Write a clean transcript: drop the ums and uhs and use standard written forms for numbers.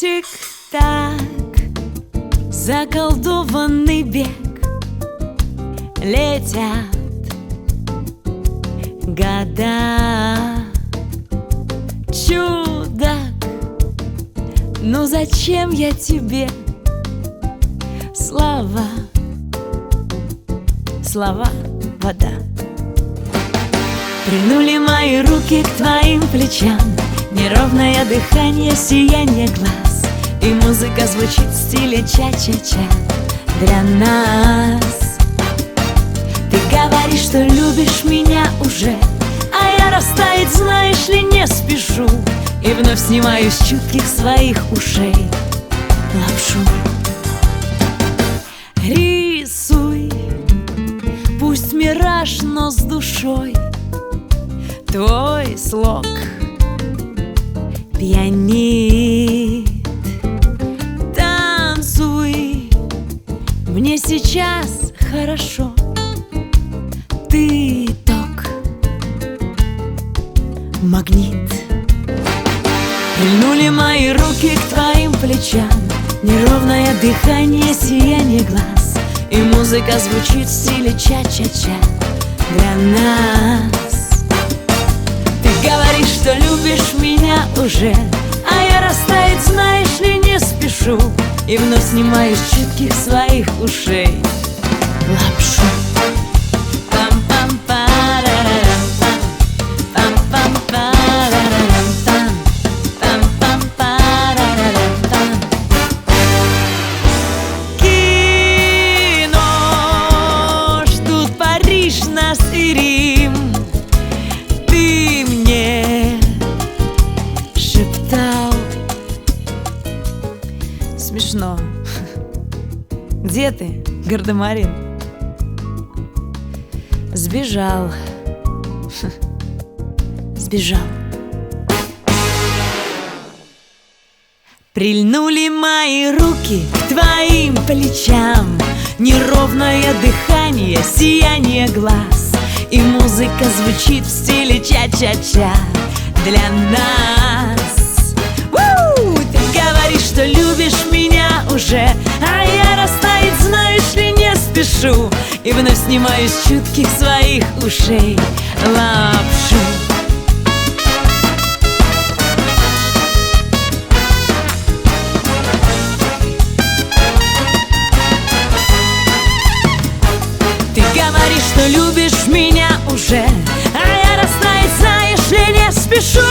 Тик-так, заколдованный бег, летят года. Чудак, ну зачем я тебе? Слова, слова, вода. Прильнули мои руки к твоим плечам, неровное дыхание, сияние глаз, и музыка звучит в стиле ча-ча-ча для нас. Ты говоришь, что любишь меня уже, а я растаять, знаешь ли, не спешу, и вновь снимаю с чутких своих ушей лапшу. Рисуй, пусть мираж, но с душой, твой слог пьянит. Танцуй, мне сейчас хорошо, ты ток, магнит. Прильнули мои руки к твоим плечам, неровное дыхание, сияние глаз, и музыка звучит в стиле ча-ча-ча для нас. Ты говоришь, что любишь меня уже, а я растаять, знаешь ли, не спешу, и вновь снимаю с чутких своих ушей лапшу. Кино, ждут Париж, нас и Рим. Ты мне шептал. Смешно. Где ты, гардемарин? Сбежал. Сбежал. Прильнули мои руки к твоим плечам, неровное дыхание, сияние глаз, и музыка звучит в стиле ча-ча-ча для нас. Ты говоришь, что любишь меня уже, а я растаять, знаешь ли, не спешу, и вновь снимаю с чутких своих ушей лапшу. Ты говоришь, что любишь меня уже, а я растаять, знаешь ли, не спешу,